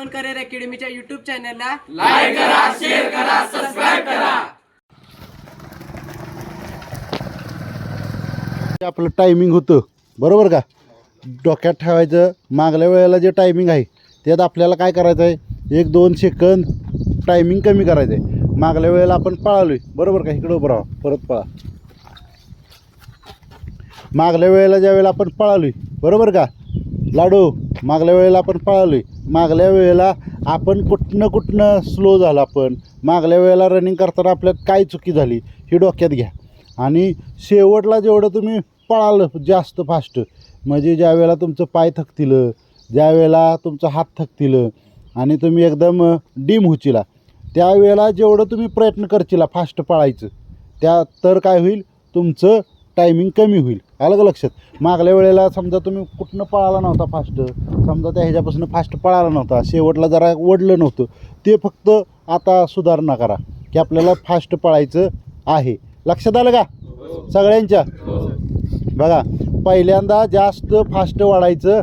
Open career अकॅडमीच्या YouTube चॅनलला like करा, share करा, सबस्क्राइब करा. आपलं टायमिंग होतं बरोबर का, डोक्यात ठेवायचं. मागल्या वेळेला जे टायमिंग आहे त्यात आपल्याला काय करायचं आहे, 1-2 सेकंद टायमिंग कमी करायचं आहे. मागल्या वेळेला आपण पळालो आहे बरोबर का, इकडं उभं राहा, परत पळा. मागल्या वेळेला ज्या वेळेला आपण पळालो आहे बरोबर का लाडू, मागल्या वेळेला आपण पळालो आहे. मागल्या वेळेला आपण कुठनं स्लो झालं. आपण मागल्या वेळेला रनिंग करताना आपल्यात काय चुकी झाली ही डोक्यात घ्या. आणि शेवटला जेवढं तुम्ही पळालं जास्त फास्ट, म्हणजे ज्या वेळेला तुमचं पाय थकतील, ज्या वेळेला तुमचा हात थकतील आणि तुम्ही एकदम डीम होचिला, त्यावेळेला जेवढं तुम्ही प्रयत्न करचिला फास्ट पळायचं, त्या तर काय होईल, तुमचं टायमिंग कमी होईल. आलं का लक्षात. मागल्या वेळेला समजा तुम्ही कुठनं पळाला नव्हता फास्ट, समजा त्या ह्याच्यापासून फास्ट पळाला नव्हता, शेवटला जरा ओढलं नव्हतं, ते फक्त आता सुधारणा करा की आपल्याला फास्ट पळायचं आहे. लक्षात आलं का सगळ्यांच्या. बघा, पहिल्यांदा जास्त फास्ट वाढायचं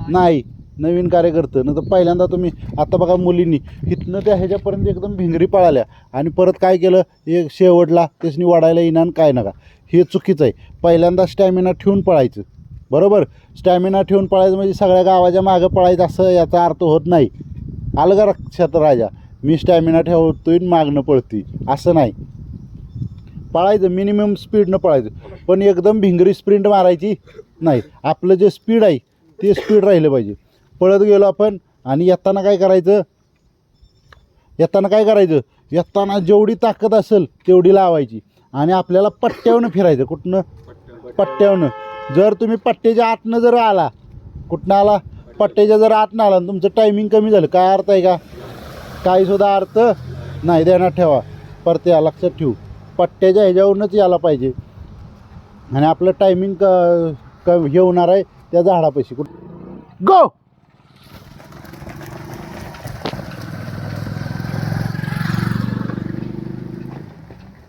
नाही. नवीन कार्यकर्ते न तर पहिल्यांदा तुम्ही आता बघा, मुलींनी इथनं त्या ह्याच्यापर्यंत एकदम भिंगरी पळाल्या आणि परत काय केलं, एक शेवटला त्यासनी वाढायला येणार काय नका, हे चुकीचं आहे. पहिल्यांदा स्टॅमिना ठेवून पळायचं बरोबर. स्टॅमिना ठेवून पळायचं म्हणजे सगळ्या गावाच्या मागं पळायचं असं याचा अर्थ होत नाही. आलं का लक्षात राजा. मी स्टॅमिना ठेवतोय मागणं पळतोय असं नाही. पळायचं मिनिमम स्पीडनं पळायचं, पण एकदम भिंगरी स्प्रिंट मारायची नाही. आपलं जे स्पीड आहे ते स्पीड राहिलं पाहिजे. पळत गेलो आपण आणि येताना काय करायचं, येताना जेवढी ताकद असेल तेवढी लावायची आणि आपल्याला पट्ट्यावनं फिरायचं. कुठनं पट्ट्यावनं. जर तुम्ही पट्ट्याच्या आतनं जर आला, कुठनं आला, पट्ट्याच्या जर आतनं आला आणि तुमचं टायमिंग कमी झालं, काय अर्थ आहे का, काहीसुद्धा अर्थ नाही. ध्यानात ठेवा, परत या लक्षात ठेवू, पट्ट्याच्या ह्याच्यावरूनच यायला पाहिजे आणि आपलं टायमिंग हे होणार आहे त्या झाडापाशी. गो.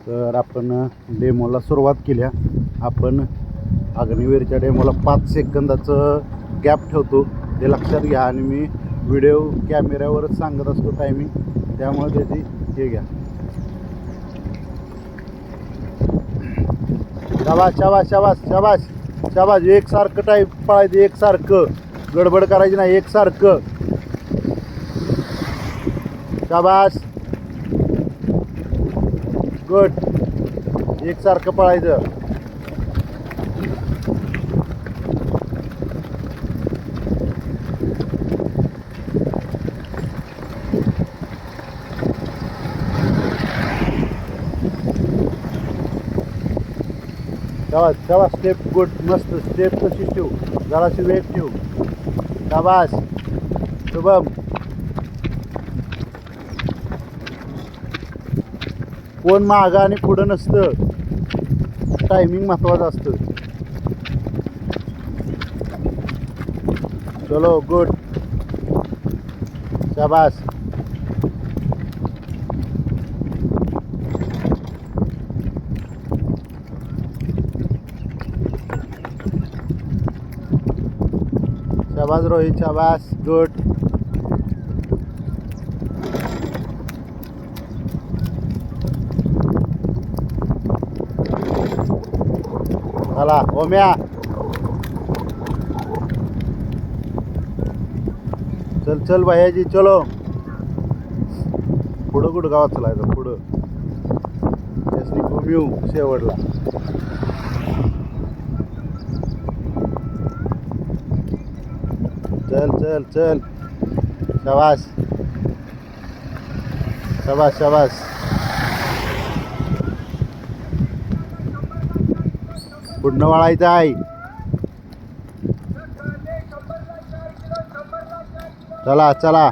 तर आपण डेमोला सुरुवात केल्या. आपण अग्निवीरच्या डेमोला 5 सेकंदाचं गॅप ठेवतो, ते लक्षात घ्या. आणि मी व्हिडिओ कॅमेऱ्यावरच सांगत असतो टायमिंग, त्यामुळे त्याची हे घ्या. शाबास शाबास शाबास शाबास शाबास. एकसारखं टाईप पळायचं, एकसारखं, गडबड करायची नाही, एकसारखं. शाबास, गुड. एकसारखं पळायचं. शाबास शाबास. स्टेप गुड, मस्त. स्टेप कशी ठेवू, जराशी वेग ठेवू. शाबास शुभम. कोण मागं आणि पुढं नसतं, टायमिंग महत्त्वाचं असतं. चलो गुड. शाबास. शाबास रोहित, शाबास, गुड. चला ओम्या, चल चल भैयाजी, चलो. पुढं कुठं गावात चलायचं, पुढं त्यासनी घुमिऊ शेवटला. चल चल चल. शाबास शाबास शाबास. पुढनं वळायचं आहे. चला चला.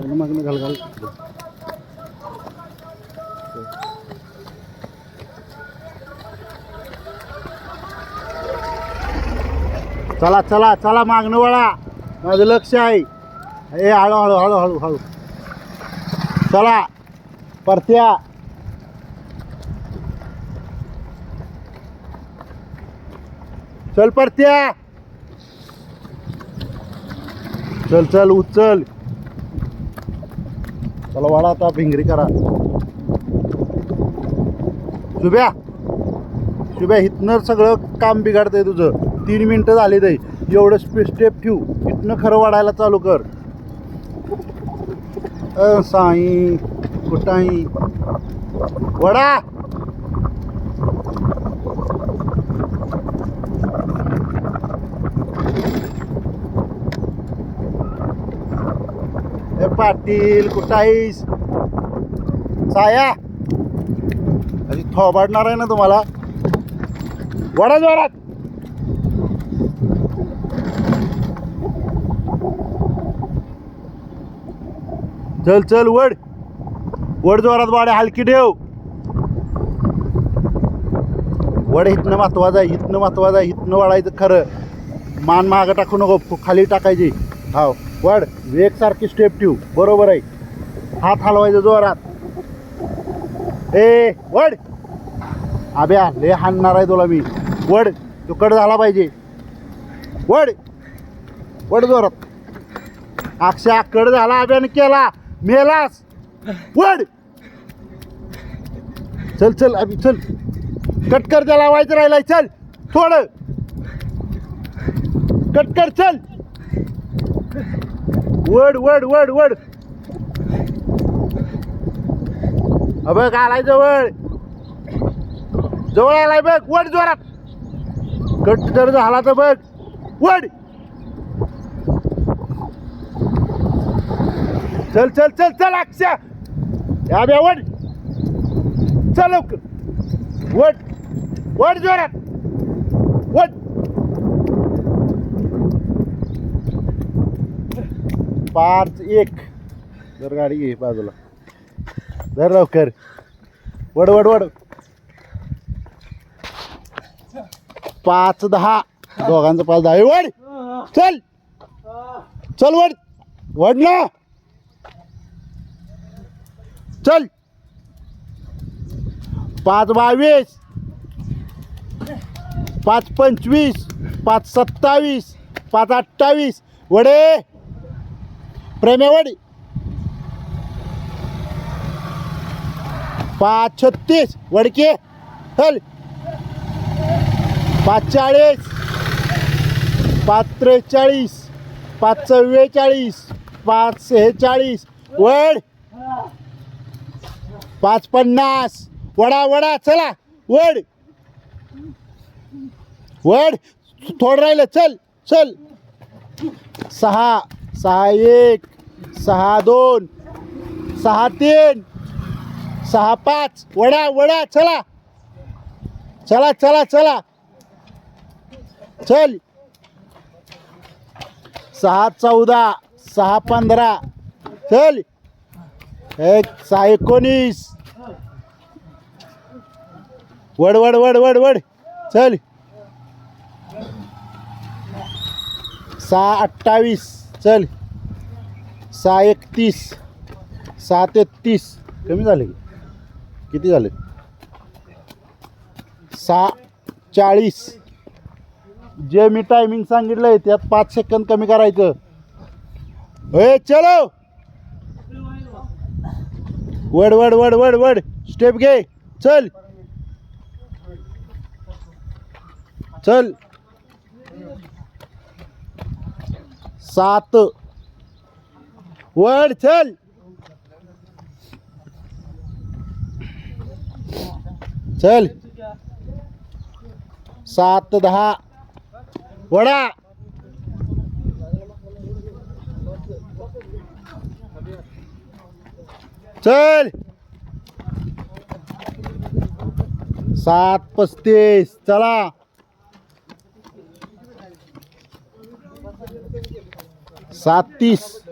मागणं घाल घाल. चला चला चला, मागणं वळा, माझं लक्ष आहे. ए हळू हळू हळू हळू हळू. चला परत्या. चल परत्या चल चल उचल चला वाडा आता भिंगरी करा शुभ्या शुभ्या इथनं सगळं काम बिघडतंय तुझं 3 मिनिटं झाली ते एवढं स्टेप ठेवू इथनं खरं वाढायला चालू कर साई कुठाई वडा ए पाटील कुठाईस साया अशी थोबाडणार आहे ना तुम्हाला वडा जोरात चल चल वड वड जोरात वाड्या हलकी ठेव वड इथनं महत्वाचं आहे इथनं महत्वाचं आहे इथनं वाढायचं खरं मान मागं टाकू नको खाली टाकायची हा वड एकसारखी स्टेप ठेव बरोबर आहे हात हलवायचं जोरात ए वड आब्या लय हाणणार आहे तुला मी वड तो कट झाला पाहिजे वड वड जोरात अक्षय कट झाला आब्यानं केला मेलास वड चल चल अभि चल कट कर त्याला व्हायचं राहिलाय चल थोडं कट कर चल वड वड वड वड अबे आलाय जवळ जवळ आलाय बघ वड जोरात कट जर झाला तर बघ वड चल चल चल चल अक्षय या बे वड चल लवकर वड वड जोरात वड 5-1 जर गाडी घे बाजूला जर लवकर वड वड वड 5-10 दोघांचं 5-10 वड चल चल वड वड ना चल 5-22 5-25 5-27 5-28 वडे प्रेम्या वडी 5-36 वडके चल 5-40 5-43 5-44 5-46 वड 5-50 वडा वडा चला वड वड थोडं राहिलं चल चल 6-1 6-2 6-3 6-5 वडा वडा चला चला चला चला चल 6-14 6-15 चल 6-19 वड वड वड वड वड चल 6-28 चल 6-31 6-33 कमी झाले किती झाले 6-40 जे मी टायमिंग सांगितलंय त्यात 5 सेकंद कमी करायचं ए चलो वड वड वड वड वड स्टेप घे चल चल 7 वड चल चल 7-10 वडा चल 7-35 चला 7-30